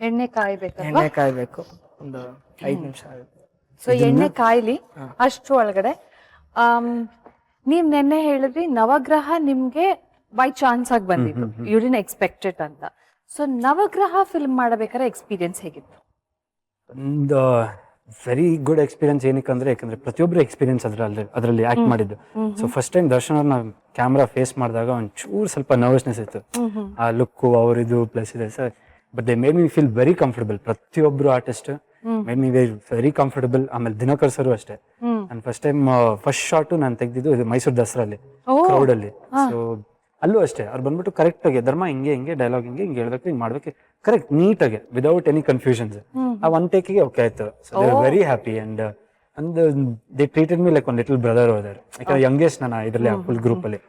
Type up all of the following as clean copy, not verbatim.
ಎಣ್ಣೆ ಕಾಯ್ಬೇಕಲ್ವಾ? ಎಣ್ಣೆ ಕಾಯ್ಬೇಕು, ಒಂದು 5 ನಿಮಿಷ ಆಗುತ್ತೆ. ಸೊ ಎಣ್ಣೆ ಕಾಯ್ಲಿ. ಅಷ್ಟ್ರ ಒಳಗಡೆ ನೀವ್ ನೆನ್ನೆ ಹೇಳಿದ್ರಿ ನವಗ್ರಹ ನಿಮ್ಗೆ ಬೈ ಚಾನ್ಸ್ ಆಗಿ ಬಂದಿತ್ತು, ಯು ಡಿಡ್ಂಟ್ ಎಕ್ಸ್ಪೆಕ್ಟೆಡ್ ಅಂತ. ಸೊ ನವಗ್ರಹ ಫಿಲ್ಮ್ ಮಾಡಬೇಕಾದ್ರೆ ಎಕ್ಸ್ಪೀರಿಯನ್ಸ್ ಹೇಗಿತ್ತು? ಒಂದು ವೆರಿ ಗುಡ್ ಎಕ್ಸ್ಪೀರಿಯನ್ಸ್. ಏನಕ್ಕಂದ್ರೆ ಯಾಕಂದ್ರೆ ಪ್ರತಿಯೊಬ್ಬರು ಎಕ್ಸ್ಪೀರಿಯನ್ಸ್ ಅದರಲ್ಲಿ ಆಕ್ಟ್ ಮಾಡಿದ್ದು. ಸೊ ಫಸ್ಟ್ ಟೈಮ್ ದರ್ಶನ್ ಅವ್ರನ್ನ ಕ್ಯಾಮ್ರಾ ಫೇಸ್ ಮಾಡಿದಾಗ ಒಂಚೂರು ಸ್ವಲ್ಪ ನರ್ವಸ್ನೆಸ್ ಇತ್ತು. ಆ ಲುಕ್ಕು ಅವರಿದು ಪ್ಲಸ್ ಇದೆ sir, but they made me feel very comfortable. ಪ್ರತಿಯೊಬ್ರು artist made me very comfortable. ಆಮೇಲೆ ದಿನಕರ್ ಸರ್ ಅಷ್ಟೇ, ನಾನು ಫಸ್ಟ್ ಟೈಮ್ ಫಸ್ಟ್ ಶಾಟ್ ನಾನು ತೆಗ್ದಿದ್ದು ಇದು ಮೈಸೂರು ದಸರಲ್ಲಿ ಕ್ರೌಡ್ ಅಲ್ಲಿ. ಸೊ ಅಲ್ಲೂ ಅಷ್ಟೇ ಅವ್ರು ಬಂದ್ಬಿಟ್ಟು ಕರೆಕ್ಟ್ ಆಗಿ ಧರ್ಮ ಹಿಂಗೆ ಡೈಲಾಗ್ ಹಿಂಗೆ ಹೇಳ್ಬೇಕು, ಹಿಂಗೆ ಮಾಡ್ಬೇಕು, ಕರೆಕ್ಟ್ ನೀಟಾಗಿ ವಿದೌಟ್ ಎನಿ ಕನ್ಫ್ಯೂಷನ್ಸ್. ಆ ಒನ್ ಟೇಕಿಗೆ ಓಕೆ ಆಯ್ತು. So they are very happy and they treated me like ಒಂದು ಲಿಟಲ್ ಬ್ರದರ್ ಹೋದಾರೆ. ಯಾಕಂದ್ರೆ ಯಂಗೆಸ್ಟ್ ನಾನು ಇದರಲ್ಲಿ ಫುಲ್ ಗ್ರೂಪ್ ಅಲ್ಲಿ.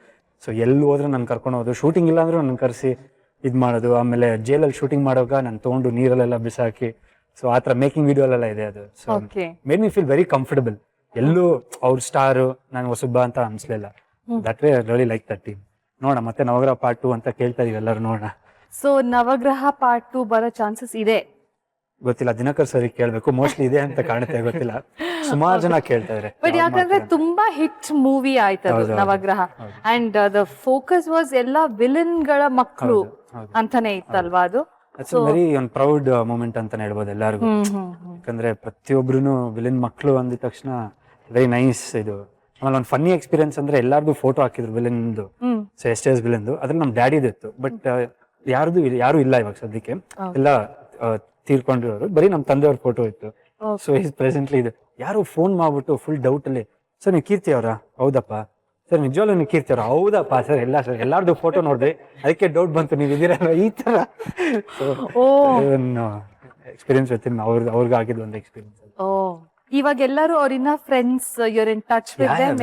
ಸೊ ಎಲ್ಲಿ ಹೋದ್ರೆ ನಾನು ಕರ್ಕೊಂಡು ಹೋದ್ರು, ಶೂಟಿಂಗ್ ಇಲ್ಲ ಅಂದ್ರೂ ನನ್ನ ಕರೆಸಿ ಇದು ಮಾಡೋದು. ಆಮೇಲೆ ಜೈಲಲ್ಲಿ ಶೂಟಿಂಗ್ ಮಾಡುವಾಗ ನಾನು ತೊಗೊಂಡು ನೀರಲ್ಲೆಲ್ಲ ಬಿಸಾಕಿ, ಸೊ ಆ ಥರ ಮೇಕಿಂಗ್ ವಿಡಿಯೋ ಎಲ್ಲ ಇದೆ ಅದು. So made me feel very comfortable. ಎಲ್ಲೂ ಅವ್ರ ಸ್ಟಾರು ನಾನು ಹೊಸಬ ಅಂತ ಅನ್ಸ್ಲಿಲ್ಲ. That way really like that team. ನೋಡೋಣ ಮತ್ತೆ ನವಗ್ರಹ ಪಾರ್ಟ್ 2 ಅಂತ ಕೇಳ್ತಾ ಇದೀವಿ ಎಲ್ಲರೂ, ನೋಡೋಣ. ಸೊ ನವಗ್ರಹ ಪಾರ್ಟ್ 2 ಬರೋ ಚಾನ್ಸಸ್ ಇದೆ? ಗೊತ್ತಿಲ್ಲ, ದಿನಕರ್ ಸರಿ ಕೇಳ್ಬೇಕು. ಮೋಸ್ಟ್ಲಿ ಇದೆ ಅಂತ ಕಾಣುತ್ತೆ, ಗೊತ್ತಿಲ್ಲ. ಸುಮಾರು ಜನ ಕೇಳ್ತಾ ಇದಾರೆ. ಬಟ್ ಯಾಕಂದ್ರೆ ತುಂಬಾ ಹಿಟ್ ಮೂವಿ ಆಯ್ತದು Navagraha, and the focus was ಎಲ್ಲ ವಿಲನ್ ಗಳ ಮಕ್ಕಳು ಅಂತಾನೆ ಇತ್ತಲ್ವಾ ಅದು. ವೆರಿ ಒಂದು ಪ್ರೌಡ್ ಮೂಮೆಂಟ್ ಅಂತಾನೆ ಹೇಳ್ಬೋದು ಎಲ್ಲರಿಗೂ. ಯಾಕಂದ್ರೆ ಪ್ರತಿಯೊಬ್ರು ವಿಲನ್ ಮಕ್ಕಳು ಅಂದಿದ ತಕ್ಷಣ ವೆರಿ ನೈಸ್ ಇದು. ಆಮೇಲೆ ಒಂದು ಫನ್ನಿ ಎಕ್ಸ್ಪೀರಿಯನ್ಸ್ ಅಂದ್ರೆ ಎಲ್ಲಾರ್ದು ಫೋಟೋ ಹಾಕಿದ್ರು ವಿಲನ್ದು. ಸೊ ಎಸ್ ವಿಲನ್ದು ಅದ್ರಲ್ಲಿ ನಮ್ ಡ್ಯಾಡಿದು ಇತ್ತು. ಬಟ್ ಯಾರು ಇಲ್ಲ ಇವಾಗ ಸದ್ಯಕ್ಕೆ, ಎಲ್ಲ ತೀರ್ಕೊಂಡಿರೋರು. ಬರೀ ನಮ್ ತಂದೆಯವ್ರ ಫೋಟೋ ಇತ್ತು. ಸೊ ಈಸ್ ಪ್ರೆಸೆಂಟ್ಲಿ ಇದು ಯಾರು ಫೋನ್ ಮಾಡ್ಬಿಟ್ಟು ಫುಲ್ ಡೌಟ್ ಅಲ್ಲಿ, ಸರ್ ನೀವು ಕೀರ್ತಿ ಅವರ? ಹೌದಪ್ಪ ಸರ್, ನಿಜವಾಗ್ಲೂ ನೀವು ಕೀರ್ತಿ ಅವ್ರ? ಹೌದಪ್ಪ ಸರ್, ಎಲ್ಲಾರ್ದು ಫೋಟೋ ನೋಡಿದೆ, ಅದಕ್ಕೆ ಡೌಟ್ ಬಂತು ನೀವು ಇದೀರಲ್ಲ ಈ ತರ. ಸೊ ಎಕ್ಸ್ಪೀರಿಯನ್ಸ್ ಗೊತ್ತಿಲ್ಲ, ಅವ್ರಿಗೆ ಆಗಿದ್ದು ಒಂದು ಎಕ್ಸ್ಪೀರಿಯನ್ಸ್. ಇವಾಗ ಎಲ್ಲರೂ ಅವ್ರಿನ್ನ friends, your in touch with them?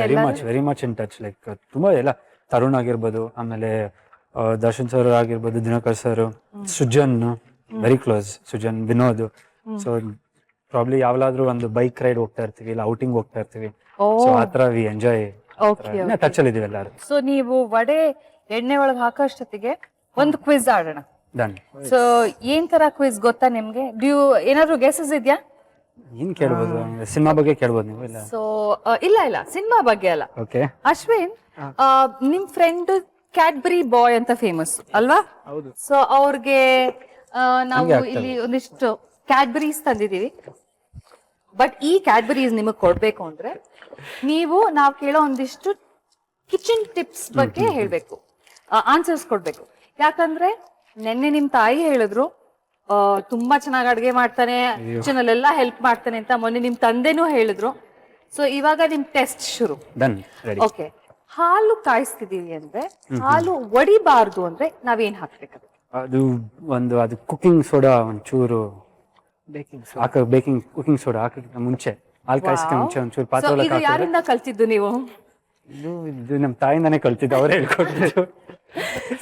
Very much in touch. Like ತುಂಬಾ ಎಲ್ಲ ತರುಣ್ ಆಗಿರ್ಬೋದು, ಆಮೇಲೆ ದರ್ಶನ್ ಸರ್ ಆಗಿರ್ಬೋದು, Dinakar sir, Sujan very close, Sujan, Vinod. So probably ಯಾವ್ದಾದ್ರು ಒಂದು ಬೈಕ್ ರೈಡ್ ಹೋಗ್ತಾ ಇರ್ತೀವಿ, ಇಲ್ಲ ಔಟಿಂಗ್ ಹೋಗ್ತಾ ಇರ್ತೀವಿ. ಸೊ ಆತರ ವಿ ಎಂಜಾಯ್, ಟಚ್ ಅಲ್ಲಿ ಇದೀವಿ ಎಲ್ಲಾರು. ಸೊ ನೀವು ವಡೆ ಎಣ್ಣೆ ಒಳಗೆ ಹಾಕೋಷ್ಟೊತ್ತಿಗೆ ಒಂದು ಕ್ವಿಜ್ ಆಡೋಣ. ಡನ್. ಸೊ ಏನ್ ತರ ಕ್ವಿಜ್ ಗೊತ್ತಾ ನಿಮ್ಗೆ? ಏನಾದ್ರು ಗೆಸಸ್ ಇದೆಯಾ? ಏನ್ ಕೇಳ್ಬೋದು? ಸಿನಿಮಾ ಬಗ್ಗೆ ಕೇಳ್ಬೋದು ನೀವು? ಇಲ್ಲ. ಸೊ ಇಲ್ಲ ಸಿನಿಮಾ ಬಗ್ಗೆ ಅಲ್ಲ. ಓಕೆ. ಅಶ್ವಿನ್, ನಿಮ್ ಫ್ರೆಂಡ್ ಕ್ಯಾಡ್ಬರಿ ಬಾಯ್ ಅಂತ ಫೇಮಸ್ ಅಲ್ವಾ? ಹೌದು. ಸೊ ಅವ್ರಿಗೆ ನಾವು ಇಲ್ಲಿ ಒಂದಿಷ್ಟು ಕ್ಯಾಡ್ಬರೀಸ್ ತಂದಿದೀವಿ. ಬಟ್ ಈ ಕ್ಯಾಡ್ಬರೀಸ್ ನಿಮಗ್ ಕೊಡ್ಬೇಕು ಅಂದ್ರೆ ನಾವು ಕೇಳೋ ಒಂದಿಷ್ಟು ಕಿಚನ್ ಟಿಪ್ಸ್ ಬಗ್ಗೆ ಹೇಳ್ಬೇಕು, ಆನ್ಸರ್ಸ್ ಕೊಡ್ಬೇಕು. ಯಾಕಂದ್ರೆ ನೆನ್ನೆ ನಿಮ್ ತಾಯಿ ಹೇಳಿದ್ರು ತುಂಬಾ ಚೆನ್ನಾಗಿ ಅಡ್ಗೆ ಮಾಡ್ತಾನೆ, ಕಿಚನ್ ಅಲ್ಲೆಲ್ಲ ಹೆಲ್ಪ್ ಮಾಡ್ತಾನೆ ಅಂತ. ಮೊನ್ನೆ ನಿಮ್ ತಂದೆನೂ ಹೇಳಿದ್ರು. ಸೊ ಇವಾಗ ನಿಮ್ ಟೆಸ್ಟ್ ಶುರು. ಡನ್. ಓಕೆ. ಹಾಲು ಕಾಯಿಸ್ತಿದೀವಿ ಅಂದ್ರೆ ಹಾಲು ಒಡಿಬಾರ್ದು ಅಂದ್ರೆ ನಾವೇನ್ ಹಾಕ್ಬೇಕು? ಅದು ಕುಕಿಂಗ್ ಸೋಡಾ ಒಂಚೂರು, ಬೇಕಿಂಗ್ ಕುಕಿಂಗ್ ಸೋಡಾ ಹಾಕಕ್ಕೆ ಮುಂಚೆ, ಹಾಲು ಕಾಯಿಸಕ್ಕೆ ಮುಂಚೆ ಒಂಚೂರು ಪಾತ್ರೆ. ಇದು ಯಾರಿಂದ ಕಲ್ತಿದ್ದು ನೀವು? ಇದು ನಮ್ಮ ತಾಯಿಂದಾನೇ ಕಲ್ತಿದ್ದು, ಅವರೇ ಹೇಳ್ಕೊಟ್ಟಿದ್ದು.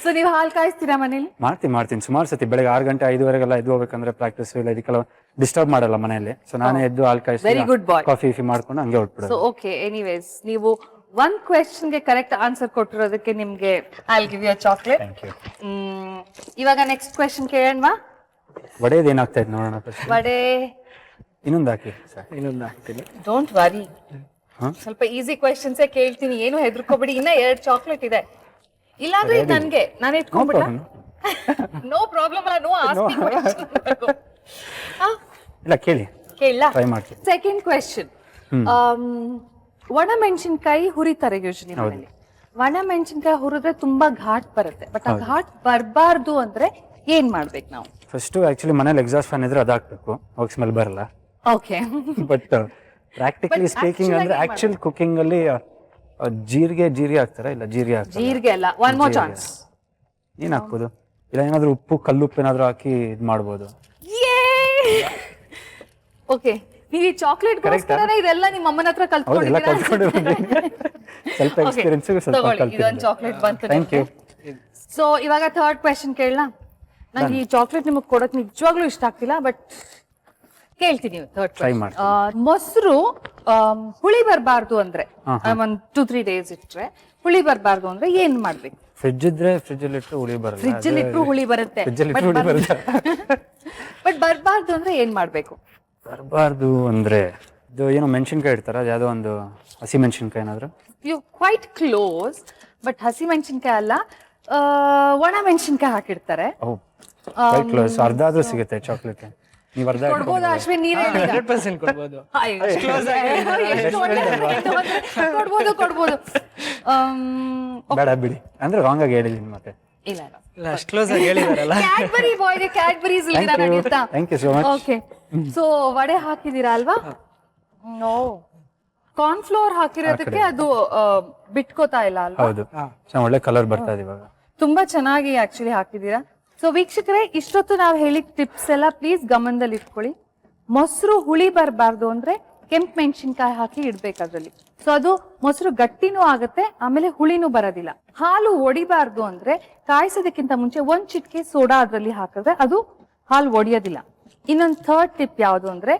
ಸೊ ನೀವು ಹಾಲು ಕಾಯಿಸ್ತೀರಾ ಮನೇಲಿ? ಮಾಡ್ತೀನಿ ಸುಮಾರು ಸತಿ. ಬೆಳಗ್ಗೆ 6 ಗಂಟೆ 5:30 ಎದ್ದು ಹೋಗ್ಬೇಕಂದ್ರೆ ಪ್ರಾಕ್ಟೀಸ್ ಇಲ್ಲ, ಇದಕ್ಕೆಲ್ಲ ಡಿಸ್ಟರ್ಬ್ ಮಾಡಲ್ಲ ಮನೆಯಲ್ಲಿ. ಸೊ ನಾನೇ ಎದ್ದು ಹಾಲು ಕಾಯಿಸ್ತೀನಿ, ಕಾಫಿ ಮಾಡ್ಕೊಂಡು ಹಂಗೆ ಹೊರಟ್ಬಿಡೋದು. ಸೊ ಓಕೆ, ಎನಿವೇಸ್ ನೀವು ಒಂದ್ ಕ್ವೆಶ್ಚನ್ ಗೆ ಕರೆಕ್ಟ್ ಆನ್ಸರ್ ಕೊಟ್ಟಿರೋದಕ್ಕೆ ನಿಮ್ಗೆ I will give you a chocolate. ಇವಾಗ ನೆಕ್ಸ್ಟ್ ಕ್ವೆಶ್ಚನ್ ಕೇಳೋಣ. ವಡೆದು ಏನಾಗ್ತಾ ಇದೆ ನೋಡೋಣ. ವಡೆ ಇನ್ನೊಂದು ಹಾಕಿ. ಇನ್ನೊಂದು ಹಾಕ್ತೀನಿ. ಡೋಂಟ್ ವರಿ, ಸ್ವಲ್ಪ ಈಸಿ ಕ್ವೆಶ್ಚನ್ಸ್ ಕೇಳ್ತೀನಿ, ಏನು ಹೆದರ್ಕೋಬೇಡಿ. ಇನ್ನ 2 ಚಾಕ್ಲೇಟ್ ಇದೆ. ಇಲ್ಲಾಂದ್ರೆ ನನ್ಗೆ ನಾನು ಇಟ್ಕೊಂಡ್ಬಿಡ. ನೋ ಪ್ರಾಬ್ಲಮ್ ಅಲ್ಲ, ನೋ ಆಸ್ಕಿಂಗ್ ಕ್ವೆಶ್ಚನ್. ಇಲ್ಲ ಕೇಳಿ, ಕೇಳಲ್ಲ? ಟ್ರೈ ಮಾಡ್ತೀನಿ. Second question. ಒಣ ಮೆಣಸಿನ್ಕಾಯಿ ಹುರಿತಾರೆ ಯೂಶಲಿ ಮನೇಲಿ. ಒಣ ಮೆಣಸಿನ್ಕಾಯಿ ಹುರಿದ್ರೆ ತುಂಬಾ ಘಾಟ್ ಬರುತ್ತೆ. ಬಟ್ ಆ ಘಾಟ್ ಬರಬಾರ್ದು ಅಂದ್ರೆ ಏನ್ ಮಾಡ್ಬೇಕು ನಾವು? ಫಸ್ಟ್ ಆಕ್ಚುಲಿ ಮನೇಲಿ ಎಕ್ಸಾಸ್ಟ್ ಫ್ಯಾನ್ ಇದ್ರೆ ಅದಾಕ್ಬೇಕು, ಅವಾಗ ಸ್ಮೆಲ್ ಬರಲ್ಲ. ಓಕೆ. ಬಟ್ ಪ್ರಾಕ್ಟಿಕಲಿ ಸ್ಪೀಕಿಂಗ್ ಅಂದ್ರೆ ಆಕ್ಚುಲ್ ಕುಕಿಂಗ್ ಅಲ್ಲಿ ಜೀರಿಗೆ ಹಾಕ್ತಾರ? ಇಲ್ಲ ಜೀರಿಗೆ ಅಲ್ಲ. One more chance. ಏನ್ ಹಾಕ್ಬೋದು? ಇಲ್ಲ ಏನಾದ್ರು ಉಪ್ಪು, ಕಲ್ಲುಪ್ಪು ಏನಾದ್ರು ಹಾಕಿ ಇದ್ ಮಾಡ್ಬೋದು. ಓಕೆ, ನೀವು ಈ ಚಾಕ್ಲೇಟ್ ಗೋಸ್ಕರನೇ ಇದೆಲ್ಲ ನಿಮ್ಮ ಅಮ್ಮನ ಹತ್ರ ಕಲ್ತ್ಕೊಂಡಿದ್ದೀರಾ? ಸ್ವಲ್ಪ ಎಕ್ಸ್ಪೀರಿಯನ್ಸ್, ಸ್ವಲ್ಪ ಕಲ್ತಿದ್ದೀನಿ. ಇದೊಂದು ಚಾಕ್ಲೇಟ್ ಬಂತು. Thank you. ಸೊ ಇವಾಗ ಥರ್ಡ್ ಕ್ವೆಶ್ಚನ್ ಕೇಳಲಾ? ನಂಗೆ ಈ ಚಾಕ್ಲೇಟ್ ನಿಮಗೆ ಕೊಡಕ್ ನಿಜವಾಗ್ಲೂ ಇಷ್ಟ ಆಗ್ತಿಲ್ಲ, ಬಟ್ ಕೇಳ್ತೀನಿ. ಥರ್ಡ್ ಟ್ರೈ ಮಾಡಿ. ಮೊಸರು ಹುಳಿ ಬರಬಾರ್ದು ಅಂದ್ರೆ, 1-2-3 ಡೇಸ್ ಇಟ್ರೆ ಹುಳಿ ಬರಬಾರ್ದು ಅಂದ್ರೆ ಏನ್ ಮಾಡ್ಬೇಕು? ಫ್ರಿಜ್ ಇದ್ರೆ ಫ್ರಿಜ್ ಅಲ್ಲಿ ಇಟ್ಟು ಹುಳಿ ಬರಲ್ಲ. ಫ್ರಿಜ್ ಅಲ್ಲಿ ಇಟ್ರು ಹುಳಿ ಬರುತ್ತೆ. ಫ್ರಿಜ್ ಅಲ್ಲಿ ಇಟ್ಟು ಹುಳಿ ಬರುತ್ತೆ. ಬಟ್ ಬರ್ಬಾರ್ದು ಅಂದ್ರೆ ಏನ್ ಮಾಡ್ಬೇಕು? ಬರಬಾರ್ದು ಅಂದ್ರೆ ಇದು ಏನೋ ಮೆಣಸಿನ್ಕಾಯಿ ಇಡ್ತಾರ, ಯಾವ್ದೋ ಒಂದು ಹಸಿ ಮೆಣಸಿನ್ಕಾಯಿ ಏನಾದ್ರು. ಯು ಕ್ವೈಟ್ ಕ್ಲೋಸ್, ಬಟ್ ಹಸಿ ಮೆಣಸಿನ್ಕಾಯಿ ಅಲ್ಲ, ಒಣ ಮೆಣಸಿನ್ಕಾಯಿ ಹಾಕಿರ್ತಾರೆ. ಕ್ಲೋಸ್. ಅರ್ಧ ಆದ್ರೂ ಸಿಗುತ್ತೆ ಚಾಕ್ಲೇಟ್. ನೀವು ಅರ್ಧ ಕೊಡ್ಬೋದಾ ಅಶ್ವಿನ್? ನೀವೇ 100% ಕೊಡ್ಬೋದು. ಕೊಡ್ಬೋದು. ಬೇಡ ಬಿಡಿ, ಅಂದ್ರೆ ರಾಂಗ್ ಆಗಿ ಹೇಳಿದೀನಿ ಮತ್ತೆ. ಇಲ್ಲ ಇಲ್ಲ, ಅಷ್ಟು ಕ್ಲೋಸ್ ಆಗಿ ಹೇಳಿದಾರಲ್ಲ. ಕ್ಯಾಡ್ಬರಿ ಬಾಯ್ಗೆ ಕ್ಯಾಡ್ಬರೀಸ್ ಇಲ್ದಿರ ನಡೆಯುತ್ತಾ? Thank you so much. Okay, so vada ಹಾಕಿದೀರಾ ಅಲ್ವಾ? ನೋ, ಕಾರ್ನ್ ಫ್ಲೋರ್ ಹಾಕಿರೋದಕ್ಕೆ ಅದು ಬಿಟ್ಕೋತಾ ಇಲ್ಲ ಅಲ್ವಾ? ಹೌದು, ಒಳ್ಳೆ ಕಲರ್ ಬರ್ತಾ ಇದೆ ಇವಾಗ. ತುಂಬಾ ಚೆನ್ನಾಗಿ ಆಕ್ಚುಲಿ ಹಾಕಿದೀರಾ. ಸೊ ವೀಕ್ಷಕರೇ, ಇಷ್ಟೊತ್ತು ನಾವು ಹೇಳಿದ ಟಿಪ್ಸ್ ಎಲ್ಲ ಪ್ಲೀಸ್ ಗಮನದಲ್ಲಿ ಇಟ್ಕೊಳ್ಳಿ. ಮೊಸರು ಹುಳಿ ಬರಬಾರ್ದು ಅಂದ್ರೆ ಕೆಂಪು ಮೆಣಸಿನ್ಕಾಯಿ ಹಾಕಿ ಇಡ್ಬೇಕು ಅದ್ರಲ್ಲಿ. ಸೊ ಅದು ಮೊಸರು ಗಟ್ಟಿನೂ ಆಗುತ್ತೆ, ಆಮೇಲೆ ಹುಳಿನೂ ಬರೋದಿಲ್ಲ. ಹಾಲು ಒಡಿಬಾರ್ದು ಅಂದ್ರೆ ಕಾಯಿಸೋದಕ್ಕಿಂತ ಮುಂಚೆ 1 ಚಿಟಿಕೆ ಸೋಡಾ ಅದ್ರಲ್ಲಿ ಹಾಕಿದ್ರೆ ಅದು ಹಾಲು ಒಡಿಯೋದಿಲ್ಲ. ಇನ್ನೊಂದು ಥರ್ಡ್ ಟಿಪ್ ಯಾವುದು ಅಂದ್ರೆ,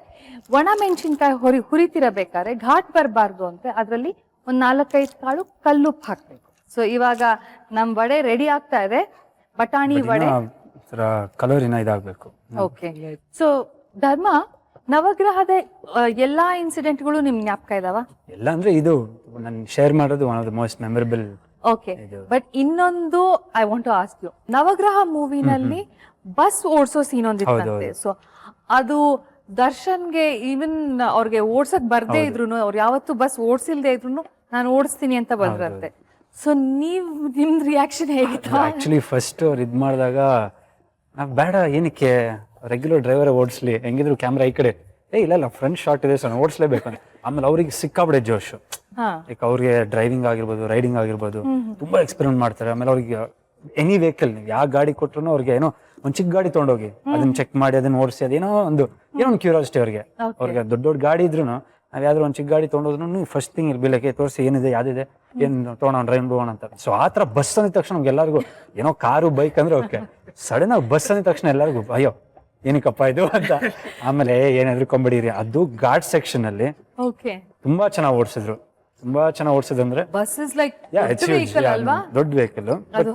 ಒಣ ಮೆಣಸಿನ್ಕಾಯಿ ಹುರಿತಿರಬೇಕಾದ್ರೆ ಘಾಟ್ ಬರಬಾರ್ದು ಅಂದ್ರೆ ಅದ್ರಲ್ಲಿ ಒಂದ್ 4-5 ಕಾಳು ಕಲ್ಲುಪ್ಪು ಹಾಕ್ಬೇಕು. ಸೊ ಇವಾಗ ನಮ್ ವಡೆ ರೆಡಿ ಆಗ್ತಾ ಇದೆ, ಬಟಾಣಿ ವಡೆ. ಕಲರ್ ಇನ್ನ ಇದಾಗಬೇಕು. ಓಕೆ, ಸೊ ಧರ್ಮ, ನವಗ್ರಹದ ಎಲ್ಲಾ ಇನ್ಸಿಡೆಂಟ್ಗಳು ನಿಮ್ ಜ್ಞಾಪಕ ಇದಾವ? ಎಲ್ಲ ಅಂದ್ರೆ ಇದು ನಾನು ಶೇರ್ ಮಾಡೋದು one of the most memorable. Okay, but ಇನ್ನೊಂದು I want to ask you. Navagraha ಮೂವಿನಲ್ಲಿ ಬಸ್ ಓಡಿಸೋ ಸೀನ್ ಒಂದಿತ್ತಂತೆ. ಸೊ ಅದು ದರ್ಶನ್ಗೆ ಈವನ್ ಅವ್ರಿಗೆ ಓಡ್ಸಕ್ ಬರ್ದೇ ಇದ್ರು, ಅವ್ರು ಯಾವತ್ತು ಬಸ್ ಓಡಿಸಿಲ್ದೇ ಇದ್ರು ನಾನು ಓಡಿಸ್ತೀನಿ ಅಂತ ಬಂದ್ರಂತೆ. ಸೊ ನಿಮ್ ರಿಯಾಕ್ಷನ್ ಹೇಗಿತ್ತು? ಆಕ್ಚುಲಿ ಫಸ್ಟ್ ಅವ್ರು ಇದ್ ಮಾಡಿದಾಗ ನಾವ್ ಬೇಡ, ಏನಕ್ಕೆ ರೆಗ್ಯುಲರ್ ಡ್ರೈವರ್ ಓಡಿಸ್ಲಿ, ಹೆಂಗಿದ್ರು ಕ್ಯಾಮ್ರಾ ಈ ಕಡೆ, ಇಲ್ಲ ಫ್ರಂಟ್ ಶಾಟ್ ಇದೆ, ಸೊ ನಾನು ಓಡಿಸ್ಲೇಬೇಕು ಅಂತ. ಆಮೇಲೆ ಅವ್ರಿಗೆ ಸಿಕ್ಕಾಬಿಡೆ ಜೋಶು. ಲೈಕ್ ಅವ್ರಿಗೆ ಡ್ರೈವಿಂಗ್ ಆಗಿರ್ಬೋದು, ರೈಡಿಂಗ್ ಆಗಿರ್ಬೋದು, ತುಂಬಾ ಎಕ್ಸ್ಪೆರಿಮೆಂಟ್ ಮಾಡ್ತಾರೆ. ಆಮೇಲೆ ಅವ್ರಿಗೆ ಎನಿ ವೆಹಿಕಲ್ ನೀವು ಯಾವ ಗಾಡಿ ಕೊಟ್ರು ಅವ್ರಿಗೆ ಏನೋ ಒಂದ್ ಚಿಕ್ಕ ಗಾಡಿ ತಗೊಂಡೋಗಿ ಅದನ್ನ ಚೆಕ್ ಮಾಡಿ ಅದನ್ನ ಓಡಿಸಿ, ಅದೇನೋ ಒಂದು ಕ್ಯೂರಿಯಾಸಿಟಿ ಅವ್ರಿಗೆ. ದೊಡ್ಡ ಗಾಡಿ ಇದ್ರು ನಾವ್ ಯಾವ್ದಾದ್ರು ಒಂದ್ ಚಿಕ್ಕ ಗಾಡಿ ತಗೊಂಡೋದ್ರು ಫಸ್ಟ್ ಥಿಂಗ್ ಇರ್ಬಿಲ್ಲಕ್ಕೆ ತೋರಿಸಿ ಏನಿದೆ, ಯಾವ್ದಿದೆ, ಏನ್ ತಗೋಣ, ಡ್ರೈವ್ ಹೋಗೋಣ ಅಂತ. ಸೊ ಆತರ ಬಸ್ ಅಂದಿದ ತಕ್ಷಣ ನಮ್ಗೆ ಎಲ್ಲರಿಗೂ ಏನೋ ಕಾರು ಬೈಕ್ ಅಂದ್ರೆ ಓಕೆ, ಸಡನ್ ಆಗಿ ಬಸ್ ಅಂದಿದ ತಕ್ಷಣ ಎಲ್ಲರಿಗೂ ಅಯ್ಯೋ ಏನಕ್ಕಪ್ಪ ಇದು ಅಂತ. ಆಮೇಲೆ ಏನಾದ್ರು ಕೊಂಬಿಡಿರಿ, ಅದು ಘಾಟ್ ಸೆಕ್ಷನ್ ಅಲ್ಲಿ ತುಂಬಾ ಚೆನ್ನಾಗಿ ಓಡಿಸಿದ್ರು. ಅಂದ್ರೆ ಬಸ್ ಇಸ್ ಲೈಕ್ ದೊಡ್ಡ ವೆಹಿಕಲ್. ಬಟ್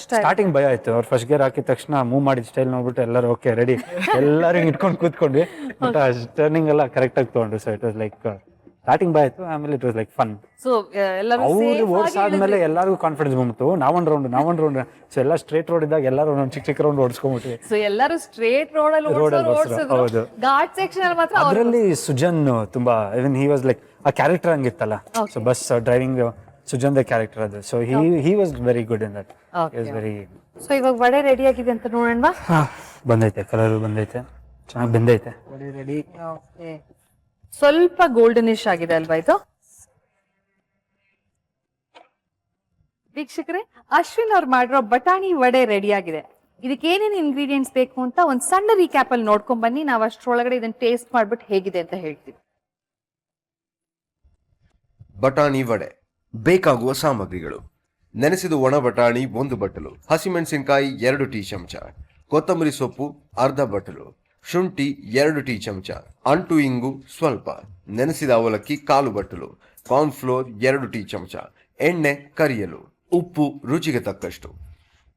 ಸ್ಟಾರ್ಟಿಂಗ್ ಭಯ ಆಯ್ತು. ಅವ್ರು ಫಸ್ಟ್ ಗೇರ್ ಹಾಕಿದ ತಕ್ಷಣ ಮೂವ್ ಮಾಡಿದ ಸ್ಟೈಲ್ ನೋಡ್ಬಿಟ್ಟು ಎಲ್ಲರೂ ಓಕೆ ರೆಡಿ, ಎಲ್ಲರೂ ಇಟ್ಕೊಂಡು ಕೂತ್ಕೊಂಡ್ವಿ. ಬಟ್ ಟರ್ನಿಂಗ್ ಎಲ್ಲ ಕರೆಕ್ಟ್ ಆಗಿ ತಗೊಂಡ್ರು. So it was like starting ಭಯ ಆಯ್ತು, ಆಮೇಲೆ ಇಟ್ ವಾಸ್ ಲೈಕ್ ಫನ್. ಅವ್ರು ಓಡಿಸಾದ್ಮೇಲೆ ಎಲ್ಲರಿಗೂ ಕಾನ್ಫಿಡೆನ್ಸ್ ಬಂದ್ಬಿಟ್ಟು ನಾವೊಂದ್ ರೌಂಡ್. ಸೊ ಎಲ್ಲ ಸ್ಟ್ರೇಟ್ ರೋಡ್ ಇದ್ದಾಗ ಎಲ್ಲರೂ ಒಂದೊಂದು ಚಿಕ್ಕ ರೌಂಡ್ ಓಡಿಸ್ಕೊಂಡ್ಬಿಟ್ವಿ. ಸೊ ಎಲ್ಲರೂ ಸ್ಟ್ರೇಟ್ ರೋಡ್ ಅಲ್ಲಿ ಹೌದು. ಘಾಟ್ ಸೆಕ್ಷನ್ ಅಲ್ಲಿ ಮಾತ್ರ ಅದರಲ್ಲಿ ಸುಜನ್ ತುಂಬಾ, ಇವನ್ ಹಿ ವಾಸ್ ಲೈಕ್ ಆ ಕ್ಯಾರೆಕ್ಟರ್ ಹಂಗಿತ್ತಲ್ಲ. So bus driving Sujan the character ಅದು. So he was very good in that. Very. So ಇವಾಗ ವಡೆ ರೆಡಿ ಆಗಿದೆ ಅಂತ ನೋಡೋಣ. ಬಂದೈತೆ, ಕಲರ್ ಬಂದೈತೆ, ಚೆನ್ನಾಗಿ ಬೆಂದೈತೆ. ರೆಡಿ. ಸ್ವಲ್ಪ ಗೋಲ್ಡನಿಶ್ ಆಗಿದೆ ಅಲ್ವಾ ಇದು? ವೀಕ್ಷಕರೇ, ಅಶ್ವಿನ್ ಅವ್ರು ಮಾಡಿರೋ ಬಟಾಣಿ ವಡೆ ರೆಡಿ ಆಗಿದೆ. ಇದಕ್ಕೆ ಏನೇನು ಇಂಗ್ರೀಡಿಯೆಂಟ್ಸ್ ಬೇಕು ಅಂತ ಒಂದ್ ಸಣ್ಣ ರೀಕ್ಯಾಪ್ ಅಲ್ಲಿ ನೋಡ್ಕೊಂಡ್ ಬನ್ನಿ. ನಾವು ಅಷ್ಟರೊಳಗಡೆ ಇದನ್ನ ಟೇಸ್ಟ್ ಮಾಡ್ಬಿಟ್ಟು ಹೇಗಿದೆ ಅಂತ ಹೇಳ್ತೀವಿ. ಬಟಾಣಿ ವಡೆ ಬೇಕಾಗುವ ಸಾಮಗ್ರಿಗಳು: ನೆನೆಸಿದ ಒಣ ಬಟಾಣಿ 1 ಬಟ್ಟಲು, ಹಸಿಮೆಣಸಿನಕಾಯಿ 2 ಟೀ ಚಮಚ, ಕೊತ್ತಂಬರಿ ಸೊಪ್ಪು ಅರ್ಧ ಬಟ್ಟಲು, ಶುಂಠಿ 2 ಟೀ ಚಮಚ, ಅಂಟು ಇಂಗು ಸ್ವಲ್ಪ, ನೆನೆಸಿದ ಅವಲಕ್ಕಿ 1/4 ಬಟ್ಟಲು, ಕಾರ್ನ್ ಫ್ಲೋರ್ 2 ಟೀ ಚಮಚ, ಎಣ್ಣೆ ಕರಿಯಲು, ಉಪ್ಪು ರುಚಿಗೆ ತಕ್ಕಷ್ಟು.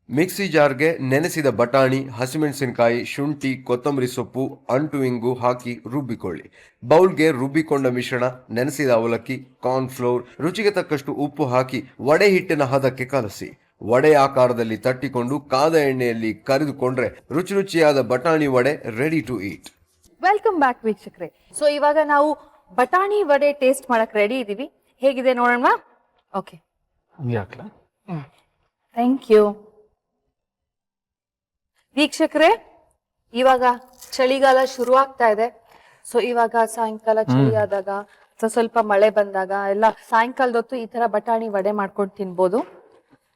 ಮಿಕ್ಸಿ ಜಾರ್ಗೆ ನೆನೆಸಿದ ಬಟಾಣಿ, ಹಸಿಮೆಣಸಿನಕಾಯಿ, ಶುಂಠಿ, ಕೊತ್ತಂಬರಿ ಸೊಪ್ಪು, ಅಂಟು ಇಂಗು ಹಾಕಿ ರುಬ್ಬಿಕೊಳ್ಳಿ. ಬೌಲ್ಗೆ ರುಬ್ಬಿಕೊಂಡ ಮಿಶ್ರಣ, ನೆನೆಸಿದ ಅವಲಕ್ಕಿ, ಕಾರ್ನ್ ಫ್ಲೋರ್, ರುಚಿಗೆ ತಕ್ಕಷ್ಟು ಉಪ್ಪು ಹಾಕಿ ವಡೆ ಹಿಟ್ಟಿನ ಹದಕ್ಕೆ ಕಲಸಿ. ವಡೆ ಆಕಾರದಲ್ಲಿ ತಟ್ಟಿಕೊಂಡು ಕಾದ ಎಣ್ಣೆಯಲ್ಲಿ ಕರಿದುಕೊಂಡ್ರೆ ರುಚಿಯಾದ ಬಟಾಣಿ vada ready to eat. Welcome back ವೀಕ್ಷಕರೇ. ಸೊ ಇವಾಗ ನಾವು ಬಟಾಣಿ ವಡೆ ಟೇಸ್ಟ್ ಮಾಡಕ್ ರೆಡಿ ಇದೀವಿ. ಹೇಗಿದೆ ನೋಡೋಣ. Okay, thank you. ವೀಕ್ಷಕರೇ, ಇವಾಗ ಚಳಿಗಾಲ ಶುರು ಆಗ್ತಾ ಇದೆ. ಸೊ ಇವಾಗ ಸಾಯಂಕಾಲ ಚಳಿ ಆದಾಗ, ಸ್ವಲ್ಪ ಮಳೆ ಬಂದಾಗ ಎಲ್ಲ ಸಾಯಂಕಾಲದ ಹೊತ್ತು ಈ ತರ ಬಟಾಣಿ ವಡೆ ಮಾಡ್ಕೊಂಡು ತಿನ್ಬೋದು.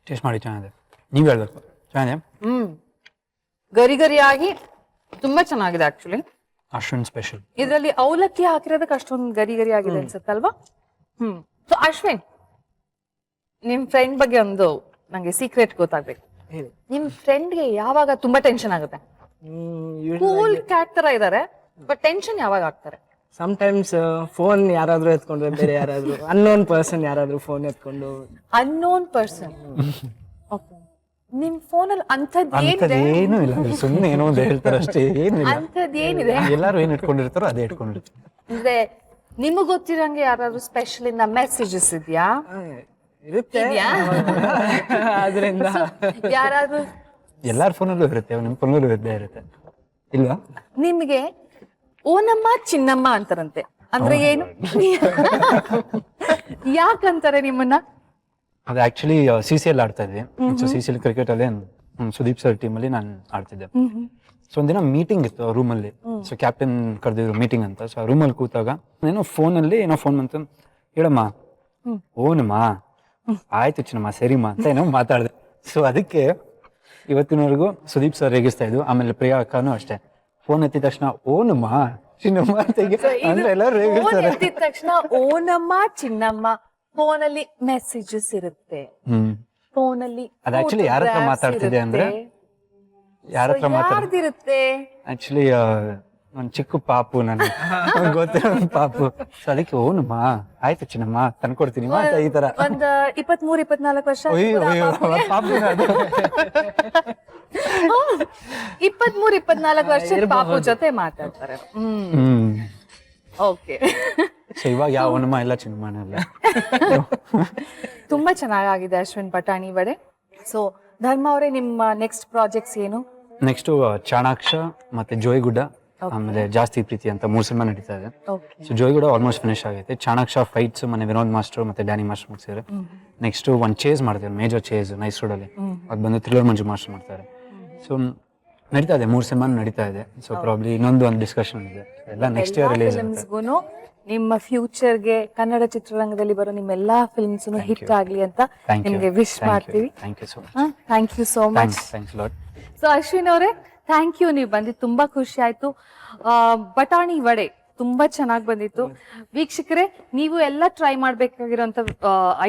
ಟೇಸ್ಟ್ ಮಾಡಿ, ಚೆನ್ನಾಗಿದೆ. ನೀವ್ ಹೇಳ್ಬೇಕು. ಚೆನ್ನಾಗಿದೆ, ಗರಿ ಗರಿಯಾಗಿ ತುಂಬಾ ಚೆನ್ನಾಗಿದೆ. Actually Ashwin special. ಇದರಲ್ಲಿ ಅವಲಕ್ಕಿ ಹಾಕಿರೋದಕ್ಕೆ ಅಷ್ಟೊಂದು ಗರಿ ಗರಿ ಆಗಿದೆ ಅನ್ಸುತ್ತಲ್ವಾ? ಸೊ ಅಶ್ವಿನ್, ನಿಮ್ ಫ್ರೆಂಡ್ ಬಗ್ಗೆ ಒಂದು ನಂಗೆ ಸೀಕ್ರೆಟ್ ಗೊತ್ತಾಗ್ಬೇಕು. ನಿಮ್ ಫ್ರೆಂಡ್ಗೆ ಯಾವಾಗ ತುಂಬಾ ಟೆನ್ಷನ್ ಆಗುತ್ತೆ? ಕೂಲ್ ಕ್ಯಾಟ್ ತರ ಇದಾರೆ, ಬಟ್ ಟೆನ್ಷನ್ ಯಾವಾಗ ಆಗ್ತಾರೆ? ಸಮಟೈಮ್ಸ್ ಫೋನ್ ಯಾರಾದ್ರೂ ಎತ್ಕೊಂಡ್ರೆ, ಬೇರೆ ಯಾರಾದ್ರೂ ಅನ್ನೋನ್ ಪರ್ಸನ್ ಯಾರಾದ್ರೂ ಫೋನ್ ಎತ್ಕೊಂಡು. ಅನ್ನೋನ್ ಪರ್ಸನ್ ನಿಮ್ ಫೋನಲ್ಲಿ ಅಂಥದ್ದು ಏನಿದೆ? ಏನು ಇಲ್ಲ ಅದ್ರಲ್ಲಿ ಸುಮ್ಮನೆ ಏನೋ ಒಂದು ಹೇಳ್ತಾರೆ ಅಷ್ಟೇ, ಏನಿಲ್ಲ. ಅಂಥದ್ದು ಏನಿದೆ ಎಲ್ಲಾರು ಏನ್ ಇಟ್ಕೊಂಡಿರ್ತಾರೋ ಅದೇ ಇಟ್ಕೊಂಡಿರ್ತಾರೆ. ಅಂದ್ರೆ ನಿಮಗ್ ಗೊತ್ತಿರಂಗೆ ಯಾರಾದ್ರೂ ಸ್ಪೆಷಲ್ ಇಂದ ಮೆಸೇಜಸ್ ಇದೆಯಾ? ಇರುತ್ತೆ ಅದರಿಂದ ಯಾರಾದ್ರೂ ಎಲ್ಲಾರ ಫೋನಲ್ಲೂ ಇರುತ್ತೆ, ನಿಮ್ ಫೋನಲ್ಲೂ ಇದ್ದೇ ಇರುತ್ತೆ ಇಲ್ವಾ? ನಿಮ್ಗೆ ಓನಮ್ಮ ಚಿನ್ನಮ್ಮ ಅಂತಾರಂತೆ, ಅಂದ್ರೆ ಏನು? ಯಾಕಂತಾರೆ ನಿಮ್ಮನ್ನ? ಅದು ಆಕ್ಚುಲಿ CCL ಆಡ್ತಾ ಇದ್ವಿ. ಸೊ CCL ಕ್ರಿಕೆಟ್ ಅಲ್ಲಿ ಸುದೀಪ್ ಸರ್ ಟೀಮ್ ಅಲ್ಲಿ ನಾನು ಆಡ್ತಿದ್ದೆ. ಸೊ ಒಂದಿನ ಮೀಟಿಂಗ್ ಇತ್ತು ರೂಮಲ್ಲಿ. ಸೊ ಕ್ಯಾಪ್ಟನ್ ಕರೆದಿದ್ರು ಮೀಟಿಂಗ್ ಅಂತ. ಸೊ ರೂಮಲ್ಲಿ ಕೂತಾಗ ಏನೋ ಫೋನಲ್ಲಿ ಏನೋ ಫೋನ್ ಬಂತು, ಹೇಳಮ್ಮ ಓನಮ್ಮ, ಆಯ್ತು ಚಿನ್ನಮ್ಮ ಸರಿಮ್ಮ ಅಂತ ಏನೋ ಮಾತಾಡಿದೆ. ಸೊ ಅದಕ್ಕೆ ಇವತ್ತಿನವರೆಗೂ ಸುದೀಪ್ ಸರ್ ರೇಗಿಸ್ತಾ ಇದ್ವು. ಆಮೇಲೆ ಪ್ರಿಯಾ ಅಕ್ಕನೂ ಅಷ್ಟೇ, ಫೋನ್ ಎತ್ತಿದ ತಕ್ಷಣ ಓನಮ್ಮ ಚಿನ್ನಮ್ಮ ಅಂದ್ರೆ ಎಲ್ಲರೂ ರೇಗಿಸ್ತಾರೆ. ಎತ್ತಿದ ತಕ್ಷಣ ಓನಮ್ಮ ಚಿನ್ನಮ್ಮ. ಫೋನಲ್ಲಿ ಮೆಸೇಜಸ್ ಇರುತ್ತೆ, ಫೋನಲ್ಲಿ ಅದು ಆಕ್ಚುಲಿ ಯಾರ ಹತ್ರ ಮಾತಾಡ್ತಿದೆ ಅಂದ್ರೆ, ಯಾರ ಹತ್ರ ಯಾರ್ದಿರುತ್ತೆ? ಆಕ್ಚುಲಿ ಒಂದ್ ಚಿಕ್ಕ ಪಾಪು, ನನಗೆ ಗೊತ್ತಿರೋ ಒಂದ್ ಪಾಪು. ಸೊ ಅದಕ್ಕೆ ಓನಮ್ಮ ಆಯ್ತು ಚಿನ್ನಮ್ಮ ತಂದ್ಕೊಡ್ತೀನಿ ಅಂತ ಈ ತರ. ಒಂದ್ 23-24 ವರ್ಷ 23-24 ವರ್ಷದ ಪಾಪು ಜೊತೆ ಮಾತಾಡ್ತಾರೆ. ಓಕೆ. ಸೊ ಇವಾಗ ಯಾವ ಓನಮ್ಮ ಇಲ್ಲ ಚಿನ್ನಮ್ಮನ ಇಲ್ಲ. ತುಂಬಾ ಚೆನ್ನಾಗಿದೆ ಅಶ್ವಿನ್ ಬಟಾಣಿ ವಡೆ. ಸೊ ಧರ್ಮ ಅವರೇ, ನಿಮ್ಮ ನೆಕ್ಸ್ಟ್ ಪ್ರಾಜೆಕ್ಟ್ಸ್ ಏನು? ನೆಕ್ಸ್ಟ್ ಚಾಣಾಕ್ಷ ಮತ್ತೆ ಜೋಯಿಗುಡ್ಡ, ಆಮೇಲೆ ಜಾಸ್ತಿ ಪ್ರೀತಿ ಅಂತ 3 ಸಿನಿಮಾ ನಡೀತಾ ಇದೆ. ಸೊ ಜೋಯಿಗುಡ್ಡ ಆಲ್ಮೋಸ್ಟ್ ಫಿನಿಶ್ ಆಗೈತೆ. ಚಾಣಾಕ್ಷ ಫೈಟ್ಸ್ ಮನೆ ವಿನೋದ್ ಮಾಸ್ಟರ್ ಮತ್ತೆ ಡ್ಯಾನಿ ಮಾಸ್ಟರ್ ಮುಗಿಸಿದ್ರೆ. ನೆಕ್ಸ್ಟ್ ಒಂದ್ ಚೇಸ್ ಮಾಡ್ತಾರೆ, ಮೇಜರ್ ಚೇಸ್ ನೈಸ್ ರೋಡ್ ಅಲ್ಲಿ, ಅದು ಬಂದು ಥ್ರಿಲ್ಲರ್ ಮಂಜು ಮಾಸ್ಟರ್ ಮಾಡ್ತಾರೆ. ಸೊ ನಡೀತಾ ಇದೆ, 3 ಸಿನಿಮಾ ನಡೀತಾ ಇದೆ. ಸೊ ಪ್ರಾಬ್ಲಿ ಇನ್ನೊಂದು ಒಂದು ಡಿಸ್ಕಷನ್ ಇದೆ, ಎಲ್ಲ ನೆಕ್ಸ್ಟ್ ಇಯರ್ ರಿಲೀಸ್ ಆಗುತ್ತೆ. ನಿಮ್ಮ ಫ್ಯೂಚರ್ಗೆ ಕನ್ನಡ ಚಿತ್ರರಂಗದಲ್ಲಿ ಬರೋ ನಿಮ್ಮ ಎಲ್ಲಾ ಫಿಲ್ಮ್ಸ್ ಹಿಟ್ ಆಗ್ಲಿ ಅಂತ ನಿಮ್ಗೆ ವಿಶ್ ಮಾಡ್ತೀವಿ. Thank you so much. Thank you so much. Thanks lot. So Ashwin ಅವರೇ, ಥ್ಯಾಂಕ್ ಯು, ನೀವು ಬಂದಿದ್ದು ತುಂಬಾ ಖುಷಿ ಆಯ್ತು. ಬಟಾಣಿ ವಡೆ ತುಂಬಾ ಚೆನ್ನಾಗಿ ಬಂದಿತ್ತು. ವೀಕ್ಷಕರೇ, ನೀವು ಎಲ್ಲ ಟ್ರೈ ಮಾಡ್ಬೇಕಾಗಿರೋಂಥ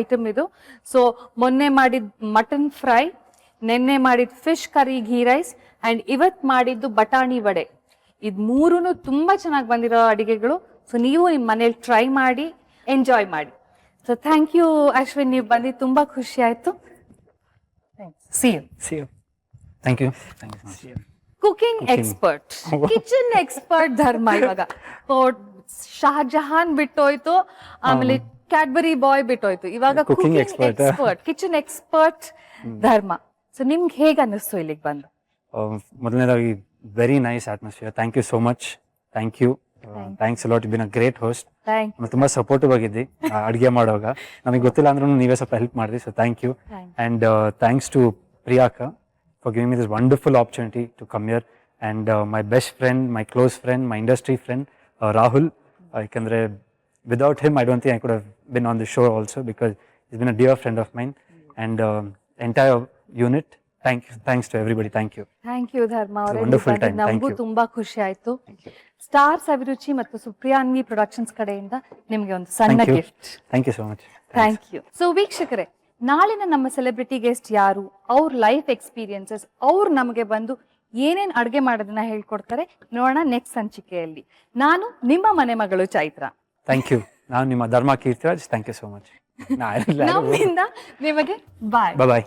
ಐಟಮ್ ಇದು. ಸೊ ಮೊನ್ನೆ ಮಾಡಿದ ಮಟನ್ ಫ್ರೈ, ನೆನ್ನೆ ಮಾಡಿದ fish curry ghee rice and ಇವತ್ ಮಾಡಿದ್ದು ಬಟಾಣಿ ವಡೆ, ಇದು ಮೂರೂ ತುಂಬಾ ಚೆನ್ನಾಗಿ ಬಂದಿರೋ ಅಡಿಗೆಗಳು. ಸೊ ನೀವು ನಿಮ್ಮ ಮನೇಲಿ ಟ್ರೈ ಮಾಡಿ ಎಂಜಾಯ್ ಮಾಡಿ. ಸೊ ಥ್ಯಾಂಕ್ ಯು ಅಶ್ವಿನ್, ನೀವು ಬಂದಿದ್ದು ತುಂಬಾ ಖುಷಿ ಆಯ್ತು. See you. Thank you. Cooking expert, kitchen expert Dharma. ಇವಾಗ ಶಹಜಹಾನ್ ಬಿಟ್ಟೋಯ್ತು, ಆಮೇಲೆ ಕ್ಯಾಡ್ಬರಿ ಬಾಯ್ ಬಿಟ್ಟೋಯ್ತು, ಇವಾಗ cooking expert, kitchen expert Dharma. So ನಿಮ್ಗೆ ಹೇಗೆ ಅನ್ನಿಸ್ತು ಇಲ್ಲಿಗೆ ಬಂದು? ಮೊದಲನೇದಾಗಿ very nice atmosphere. Thank you so much. Thank you. Thanks lot. Been a great host. ತುಂಬಾ ಸಪೋರ್ಟಿವ್ ಆಗಿದ್ದಿ ಅಡುಗೆ ಮಾಡುವಾಗ. ನಮಗೆ ಗೊತ್ತಿಲ್ಲ ಅಂದ್ರೂ ನೀವೇ ಸ್ವಲ್ಪ ಹೆಲ್ಪ್ ಮಾಡಿದ್ರಿ. So thank you. And thanks to Priyaka for giving me this wonderful opportunity to come here, and my best friend, my close friend, my industry friend, Rahul. Yakandre without him I don't think I could have been on the show also, because he's been a dear friend of mine, and entire unit. Thanks to everybody. Thank you ಧರ್ಮ ಅವರೇ. wonderful time. ನಮಗೂ ತುಂಬಾ ಖುಷಿ ಆಯ್ತು. Stars ಅಭಿರುಚಿ ಮತ್ತು Supriyanvi productions ಕಡೆಯಿಂದ ನಿಮಗೆ ಒಂದು ಸಣ್ಣ gift. Thank you so much. Thank you. So ವೀಕ್ಷಕರೇ, ನಾಳಿನ ನಮ್ಮ ಸೆಲೆಬ್ರಿಟಿ ಗೆಸ್ಟ್ ಯಾರು, ಅವ್ರ ಲೈಫ್ ಎಕ್ಸ್ಪೀರಿಯನ್ಸಸ್, ಅವ್ರು ನಮಗೆ ಬಂದು ಏನೇನ್ ಅಡುಗೆ ಮಾಡೋದನ್ನ ಹೇಳ್ಕೊಡ್ತಾರೆ ನೋಡೋಣ ನೆಕ್ಸ್ಟ್ ಸಂಚಿಕೆಯಲ್ಲಿ. ನಾನು ನಿಮ್ಮ ಮನೆ ಮಗಳು ಚೈತ್ರ. Thank you. ನಾನು ನಿಮ್ಮ Dharma Keerthiraj. Thank you so much. ನಮ್ಮಿಂದ ನಿಮಗೆ ಬಾಯ್ ಬಾಯ್.